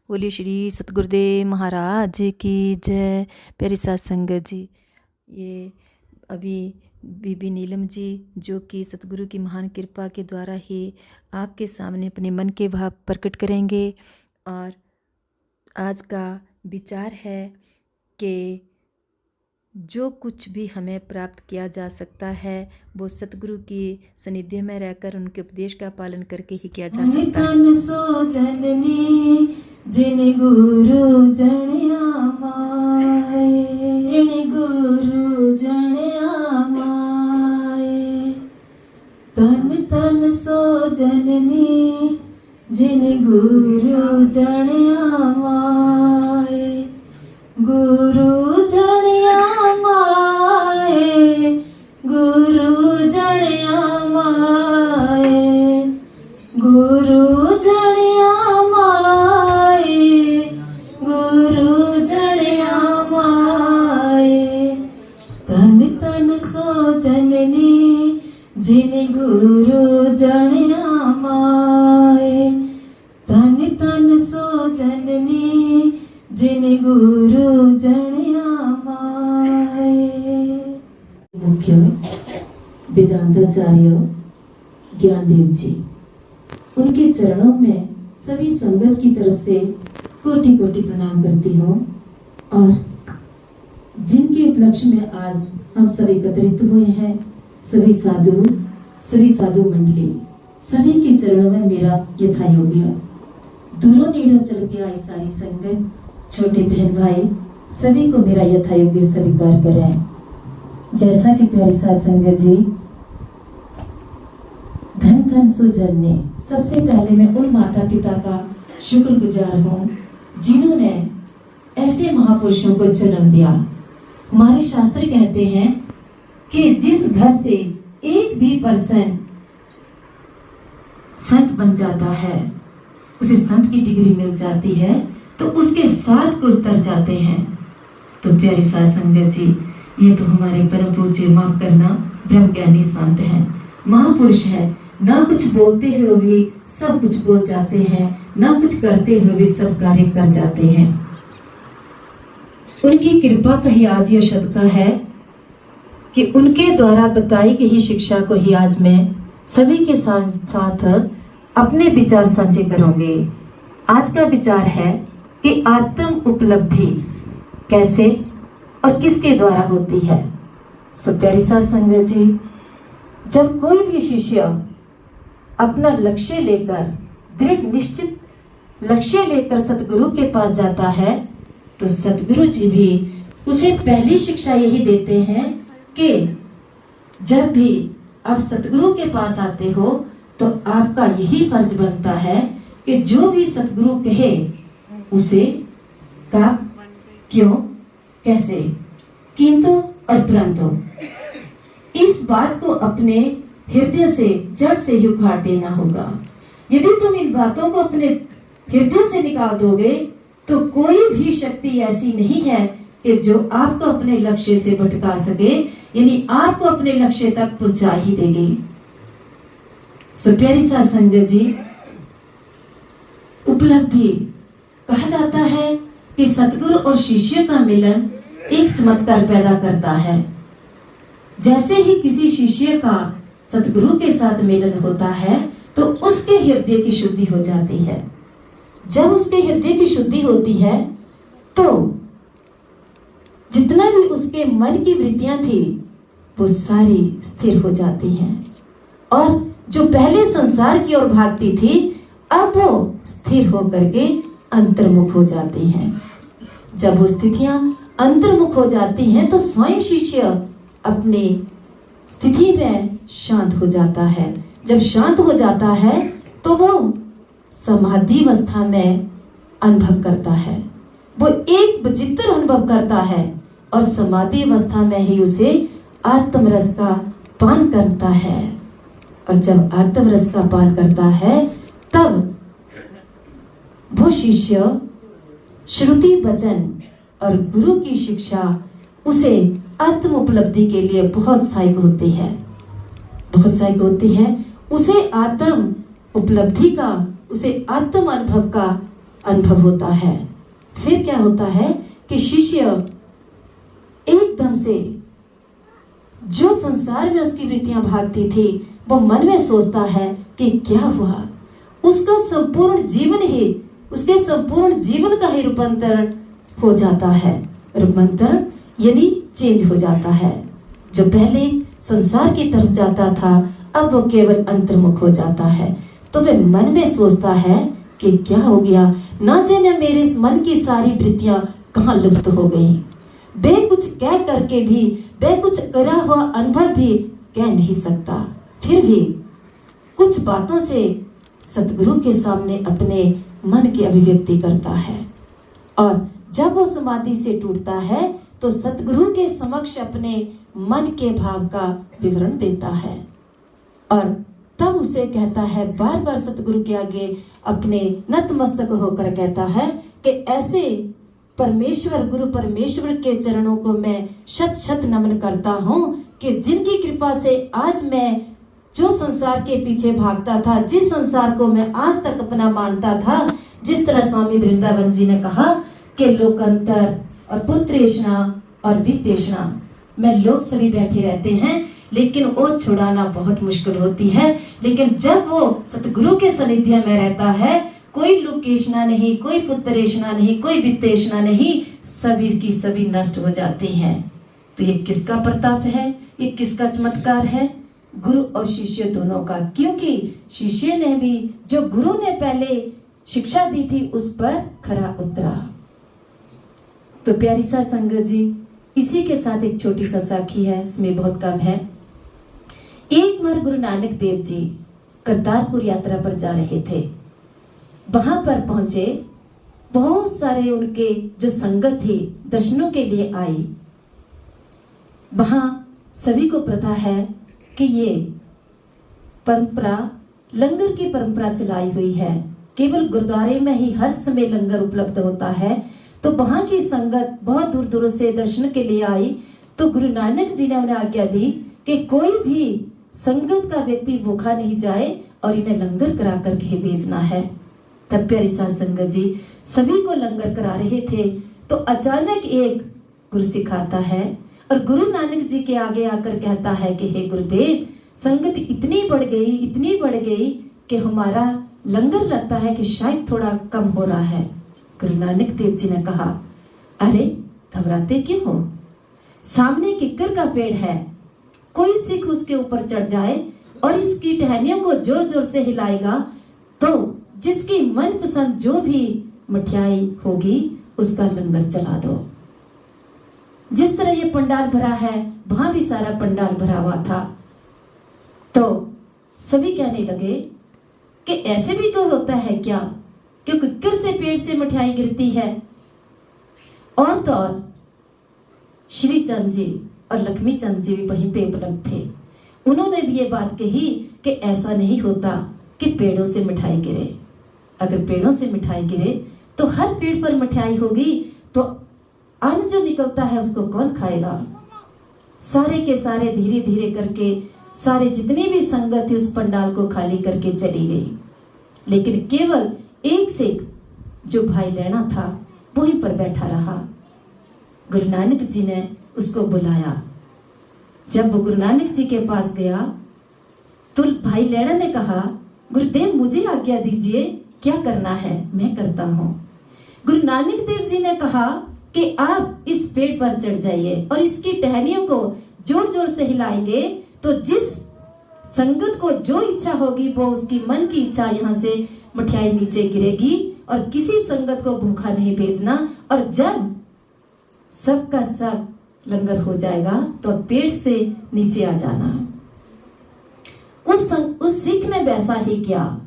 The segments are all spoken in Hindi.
बोलिए श्री सतगुरुदेव महाराज की जय। प्यारी साथ संगत जी, ये अभी बीबी नीलम जी जो कि सतगुरु की महान कृपा के द्वारा ही आपके सामने अपने मन के भाव प्रकट करेंगे। और आज का विचार है कि जो कुछ भी हमें प्राप्त किया जा सकता है वो सतगुरु की सानिध्य में रहकर उनके उपदेश का पालन करके ही किया जा सकता है। सो जननी जिन गुरु जनिया माए, जिन गुरु जनिया माए, तन तन सो जननी जिन गुरु जनिया माए, गुरु जनिया माए, गुरु जनिया माए, गुरु जनिया माए, गुरु जनिया माए, तन तन सो जननी जिन गुरु जनिया माए, तन तन सो जननी जिन गुरु जनिया माए। मुख्य वेदांताचार्य ज्ञानदेव जी, उनके चरणों में सभी संगत की तरफ से कोटि कोटि प्रणाम करती हूँ। और जिनके उपलक्ष्य में आज हम सभी एकत्रित हुए हैं, सभी साधु मंडली, सभी के चरणों में मेरा यथा योग्य दूरों नेड़ों चल के आई सारी संगत, छोटे बहन भाई, सभी को मेरा यथा योग्य स्वीकार करें। जैसा कि प्यारी साथ संगत जी, धन धन सो जननी, सबसे पहले मैं उन माता पिता का शुक्रगुजार हूँ जिन्होंने ऐसे महापुरुषों को जन्म दिया। हमारे शास्त्र कहते हैं कि जिस घर से एक भी पर्सन संत बन जाता है, उसे संत की डिग्री मिल जाती है, तो उसके 7 गुण तर जाते हैं। तो प्यारी साथ संगत जी, ये तो हमारे परम पूज्य, माफ करना, ब्रह्म ज्ञानी संत हैं, महापुरुष हैं। ना कुछ बोलते हुए भी सब कुछ बोल जाते हैं, ना कुछ करते हुए भी सब कार्य कर जाते हैं। उनकी कृपा का ही आज यह सदका है कि उनके द्वारा बताई गई शिक्षा को ही आज मैं सभी के साथ अपने विचार साझे करूंगी। आज का विचार है कि आत्म उपलब्धि कैसे और किसके द्वारा होती है। सो प्यारी साथ संगत जी, जब कोई भी शिष्य अपना लक्ष्य लेकर, दृढ़ निश्चित लक्ष्य लेकर सतगुरु के पास जाता है, तो सतगुरु जी भी उसे पहली शिक्षा यही देते हैं कि जब भी आप सतगुरु के पास आते हो तो आपका यही फर्ज बनता है कि जो भी सतगुरु कहे उसे कब, क्यों, कैसे, किंतु और परंतु, इस बात को अपने हृदय से, जड़ से ही उखाड़ देना होगा। यदि तुम इन बातों को अपने हृदय से निकाल दोगे तो कोई भी शक्ति ऐसी नहीं है कि जो आपको अपने लक्ष्य से भटका सके, यानी आपको अपने लक्ष्य तक पहुंचा ही देगी। सो प्यारी साथ संगत जी, उपलब्धि कहा जाता है कि सतगुरु और शिष्य का मिलन एक चमत्कार पैदा करता है। जैसे ही किसी शिष्य का सतगुरु के साथ मिलन होता है तो उसके हृदय की शुद्धि हो जाती है। जब उसके हृदय की शुद्धि होती है तो जितना भी उसके मन की वृत्तियां थी वो सारी स्थिर हो जाती हैं, और जो पहले संसार की ओर भागती थी अब वो स्थिर होकर के अंतर्मुख हो जाती हैं। जब वो स्थितियां अंतर्मुख हो जाती हैं तो स्वयं शिष्य अपनी स्थिति में शांत हो जाता है। जब शांत हो जाता है तो वो समाधि अवस्था में अनुभव करता है, वो एक विचित्र अनुभव करता है, और समाधि अवस्था में ही उसे आत्मरस का पान करता है। और जब आत्मरस का पान करता है तब वो शिष्य श्रुति वचन और गुरु की शिक्षा उसे आत्म उपलब्धि के लिए बहुत सहायक होती है, बहुत सहायक होती है। उसे आत्म उपलब्धि का, उसे आत्म अनुभव का अनुभव होता है। फिर क्या होता है कि शिष्य एकदम से जो संसार में उसकी वृत्तियां भागती थी वो मन में सोचता है कि क्या हुआ, उसका संपूर्ण जीवन ही, उसके संपूर्ण जीवन का ही रूपांतरण हो जाता है। रूपांतरण यानी चेंज हो जाता है। जो पहले संसार की तरफ जाता था अब वो केवल अंतर्मुख हो जाता है। तो वे मन में सोचता है कि क्या हो गया, ना जाने मेरे इस मन की सारी वृत्तियां कहाँ लुप्त हो गई। वे कुछ कह करके भी, वे कुछ करा हुआ अनुभव भी कह नहीं सकता, फिर भी कुछ बातों से सतगुरु के सामने अपने मन की अभिव्यक्ति करता है। और जब वो समाधि से टूटता है तो सतगुरु के समक्ष अपने मन के भाव का विवरण देता है और तब उसे कहता है, बार बार सतगुरु के आगे अपने नतमस्तक होकर कहता है कि ऐसे परमेश्वर, गुरु परमेश्वर के चरणों को मैं शत शत नमन करता हूँ कि जिनकी कृपा से आज मैं जो संसार के पीछे भागता था, जिस संसार को मैं आज तक अपना मानता था, जिस तरह स्वामी वृंदावन जी ने कहा कि लोकांतर और पुत्रेषणा और वित्तेषणा में लोग सभी बैठे रहते हैं लेकिन वो छुड़ाना बहुत मुश्किल होती है। लेकिन जब वो सतगुरु के सानिध्य में रहता है, कोई लोकेशना नहीं, कोई पुत्रेषणा नहीं, कोई वित्तेषणा नहीं, सभी की सभी नष्ट हो जाती हैं। तो ये किसका प्रताप है, ये किसका चमत्कार है? गुरु और शिष्य दोनों का। क्योंकि शिष्य ने भी जो गुरु ने पहले शिक्षा दी थी उस पर खरा उतरा। तो प्यारी सा संगत जी, इसी के साथ एक छोटी सा साखी है, इसमें बहुत कम है। एक बार गुरु नानक देव जी करतारपुर यात्रा पर जा रहे थे। वहां पर पहुंचे, बहुत सारे उनके जो संगत थी दर्शनों के लिए आई। वहां सभी को प्रथा है कि ये परंपरा लंगर की परंपरा चलाई हुई है, केवल गुरुद्वारे में ही हर समय लंगर उपलब्ध होता है। तो वहां की संगत बहुत दूर दूर से दर्शन के लिए आई। तो गुरु नानक जी ने उन्हें आज्ञा दी कि कोई भी संगत का व्यक्ति भूखा नहीं जाए और इन्हें लंगर करा कर के भेजना है। तब प्यारी साध संगत जी सभी को लंगर करा रहे थे तो अचानक एक गुरु सिखाता है और गुरु नानक जी के आगे आकर कहता है कि हे गुरुदेव, संगत इतनी बढ़ गई कि हमारा लंगर लगता है कि शायद थोड़ा कम हो रहा है। गुरु नानक देव जी ने कहा, अरे घबराते क्यों हो, सामने किक्कर का पेड़ है, कोई सिख उसके ऊपर चढ़ जाए और इसकी टहनियों को जोर जोर से हिलाएगा तो जिसकी मनपसंद जो भी मिठाई होगी उसका लंगर चला दो। जिस तरह ये पंडाल भरा है वहां भी सारा पंडाल भरा हुआ था। तो सभी कहने लगे कि ऐसे भी कोई होता है क्या कि किक्कर से पेड़ से मिठाई गिरती है। और तो और श्री चंद जी और लक्ष्मी चंद जी भी वहीं पे उपलब्ध थे। उन्होंने भी ये बात कही कि ऐसा नहीं होता कि पेड़ों से मिठाई गिरे। अगर पेड़ों से मिठाई गिरे तो हर पेड़ पर मिठाई होगी तो अन्न जो निकलता है उसको कौन खाएगा। सारे के सारे धीरे धीरे करके सारे जितनी भी संगत थी उस पंडाल को खाली करके चली गई। लेकिन केवल एक सिख जो भाई लैणा था वहीं पर बैठा रहा। गुरु नानक जी ने उसको बुलाया। जब वो गुरु नानक जी के पास गया तो भाई लैणा ने कहा, गुरुदेव मुझे आज्ञा दीजिए, क्या करना है मैं करता हूँ। गुरु नानक देव जी ने कहा कि आप इस पेड़ पर चढ़ जाइए और इसकी टहनियों को जोर जोर से हिलाएंगे तो जिस संगत को जो इच्छा होगी वो उसकी मन की इच्छा यहाँ से मिठाई नीचे गिरेगी और किसी संगत को भूखा नहीं भेजना। और जब सबका सब लंगर हो जाएगा तो पेड़ से नीचे आ जाना। उस सिख ने वैसा ही किया।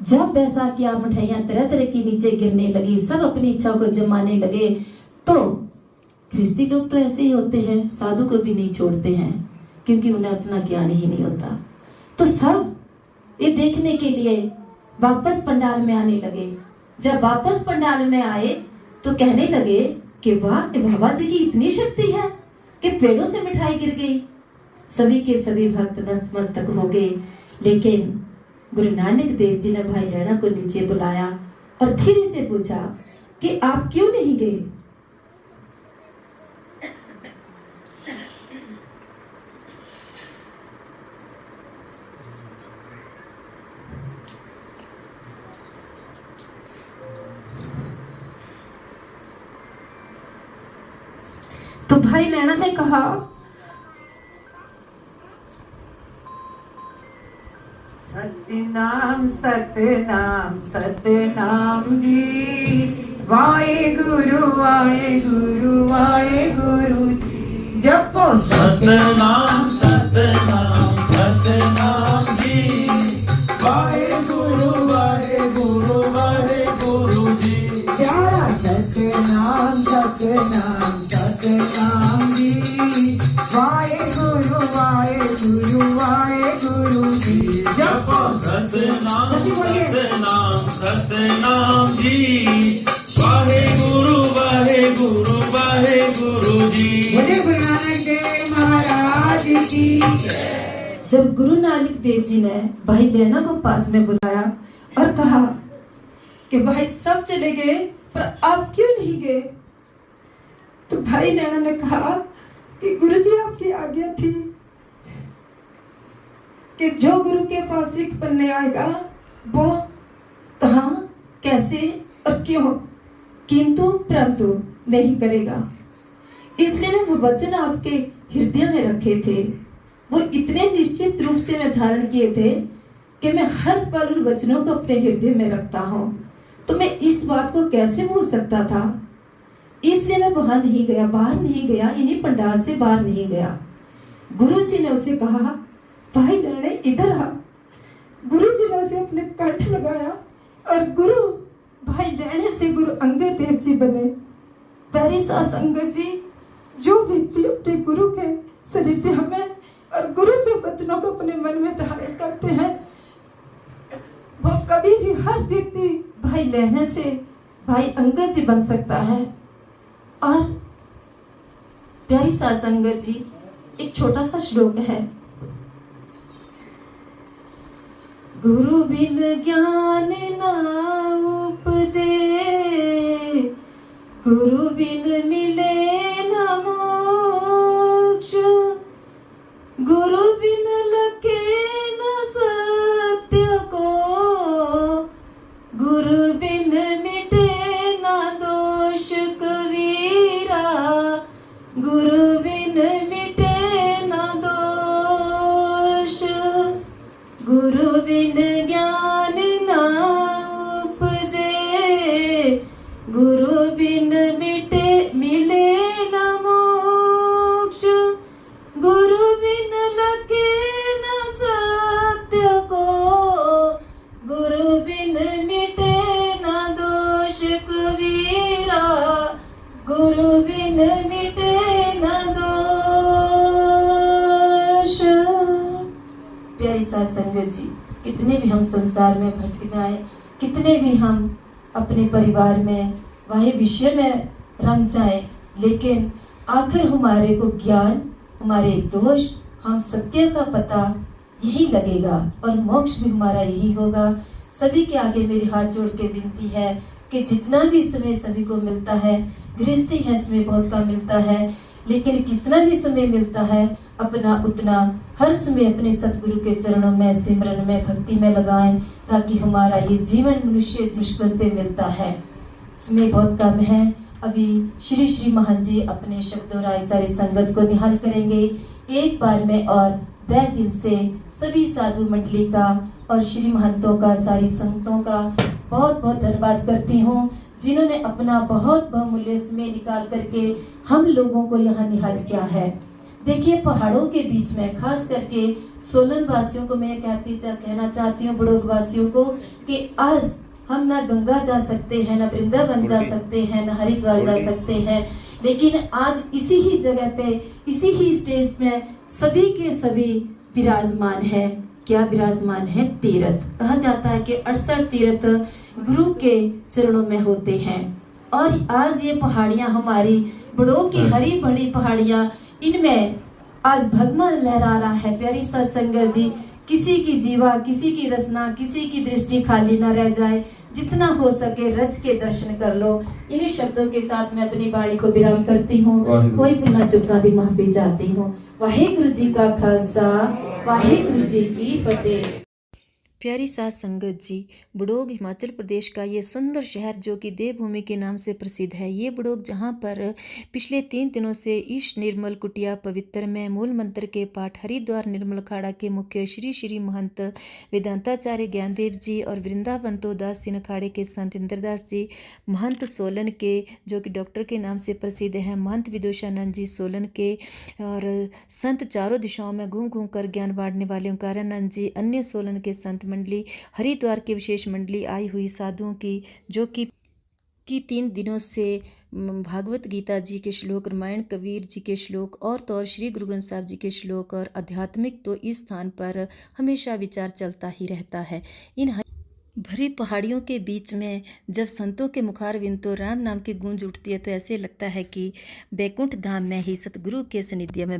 जब वैसा किया, मिठाइयां तरह तरह की नीचे गिरने लगी, सब अपनी इच्छा को जमाने लगे। तो ख्रिस्ती लोग तो ऐसे ही होते हैं, साधु को भी नहीं छोड़ते हैं क्योंकि उन्हें उतना ज्ञान ही नहीं होता। तो सब ये देखने के लिए वापस पंडाल में आने लगे। जब वापस पंडाल में आए तो कहने लगे कि वाह, बाबा जी की इतनी शक्ति है कि पेड़ों से मिठाई गिर गई। सभी के सभी भक्त नतमस्तक हो गए। लेकिन गुरु नानक देव जी ने भाई लैणा को नीचे बुलाया और धीरे से पूछा कि आप क्यों नहीं गए? तो भाई नैना ने कहा, सतनाम सतनाम सतनाम जी, वाहे गुरु जी, जपो सतनाम सतनाम सतनाम जी, वाहे गुरु जी। प्यारा सतनाम सतनाम सतनाम जी, वाहे गुरु जी, जपो सतनाम सतनाम सतनाम जी, वाहे गुरु जी। बोले गुरु नानक देव महाराज की। जब गुरु नानक देव जी ने भाई लैना को पास में बुलाया और कहा कि भाई सब चले गए पर आप क्यों नहीं गए? तो भाई लैना ने कहा कि गुरुजी आपकी आज्ञा थी कि जो गुरु के पास सिख बनने आएगा वो कहाँ, कैसे और क्यों, किंतु परंतु नहीं करेगा। इसलिए मैं वो वचन आपके हृदय में रखे थे, वो इतने निश्चित रूप से मैं धारण किए थे कि मैं हर पल उन वचनों को अपने हृदय में रखता हूँ। तो मैं इस बात को कैसे भूल सकता था? इसलिए मैं वहां नहीं गया, बाहर नहीं गया, इन्हीं पंडाल से बाहर नहीं गया। गुरु जी ने उसे कहा, भाई लैने इधर आ। गुरु जी ने उसे अपने कंठ लगाया और गुरु भाई लैने से गुरु अंगद देव जी बने। प्यारी साध संगत जी, जो व्यक्ति अपने गुरु के सानिध्य में और गुरु के वचनों को अपने मन में धारण करते हैं, वो कभी भी हर व्यक्ति भाई लैने से भाई अंगद जी बन सकता है। और प्यारी साध संगत जी, एक छोटा सा श्लोक है, गुरु बिन ज्ञान ना उपजे, गुरु बिन मिले न मोक्ष, गुरु बिन लखे न सत्य को, गुरु बिन मिटे न दोष कबीरा, गुरु बिन मिटे न दोष, गुरु बिन ज्ञान न उपजे, गुरु बिन मिटे मिले न मोक्ष, गुरु बिन लखे न सत्य को, गुरु बिन मिटे न दोष कबीरा, गुरु बिन मिटे न दोष। प्यारी साध संगत जी, कितने भी हम संसार में भटक जाए, कितने भी हम अपने परिवार में वही विषय में रंग जाए, लेकिन आखिर हमारे को ज्ञान, हमारे दोष, हम सत्य का पता यही लगेगा और मोक्ष भी हमारा यही होगा। सभी के आगे मेरे हाथ जोड़ के विनती है कि जितना भी समय सभी को मिलता है, गृहस्थी है समय बहुत कम मिलता है, लेकिन कितना भी समय मिलता है अपना उतना हर समय अपने सतगुरु के चरणों में, सिमरन में, भक्ति में लगाएं, ताकि हमारा ये जीवन मनुष्य मुश्किल से मिलता है। समय बहुत कम है। अभी श्री श्री महान जी अपने शब्दों राय सारी संगत को निहाल करेंगे। एक बार में और तहे दिल से सभी साधु मंडली का और श्री महंतों का, सारी संगतों का बहुत बहुत धन्यवाद करती हूँ, जिन्होंने अपना बहुत बहुमूल्य समय निकाल करके हम लोगों को यहाँ निहाल किया है। देखिए, पहाड़ों के बीच में खास करके सोलन वासियों को मैं कहना चाहती हूँ, बड़ोग वासियों को, कि आज हम ना गंगा जा सकते हैं, ना वृंदावन जा सकते हैं, ना हरिद्वार जा सकते हैं, लेकिन आज इसी ही जगह पे, इसी ही स्टेज में सभी के सभी विराजमान है। क्या विराजमान है? तीर्थ। कहा जाता है कि 68 तीर्थ गुरु के चरणों में होते हैं। और आज ये पहाड़ियां हमारी बड़ों की हरी भरी पहाड़ियां, इनमें आज भगवान लहरा रहा है। प्यारी सत्संग जी, किसी की जीवा, किसी की रचना, किसी की दृष्टि खाली न रह जाए। जितना हो सके रज के दर्शन कर लो। इन्हीं शब्दों के साथ मैं अपनी बाणी को विराम करती हूँ। कोई भुलना चुका दी माफी चाहती हूँ। वाहेगुरु जी का खालसा, वाहेगुरु जी की फतेह। प्यारी साथ संगत जी, बड़ोग हिमाचल प्रदेश का ये सुंदर शहर जो कि देवभूमि के नाम से प्रसिद्ध है। ये बड़ोग जहाँ पर पिछले 3 दिनों से ईश निर्मल कुटिया पवित्र में मूल मंत्र के पाठ हरिद्वार निर्मल अखाड़ा के मुख्य श्री श्री महंत वेदांताचार्य ज्ञानदेव जी और वृंदावन तो दास सिंह अखाड़े के संत इंद्रदास जी, महंत सोलन के जो कि डॉक्टर के नाम से प्रसिद्ध हैं, महंत विदुषानंद जी सोलन के, और संत चारों दिशाओं में घूम घूम कर ज्ञान बांटने वाले ओंकारानंद जी, अन्य सोलन के संत मंडली, हरिद्वार की विशेष मंडली आई हुई साधुओं की जो कि 3 दिनों से भागवत गीता जी के श्लोक, रामायण कबीर जी के श्लोक और तो और श्री गुरु ग्रंथ साहब जी के श्लोक और आध्यात्मिक तो इस स्थान पर हमेशा विचार चलता ही रहता है। इन भरी पहाड़ियों के बीच में जब संतों के मुखारविंद तो राम नाम की गूंज उठती है तो ऐसे लगता है कि बैकुंठ धाम में ही सतगुरु के सानिध्य में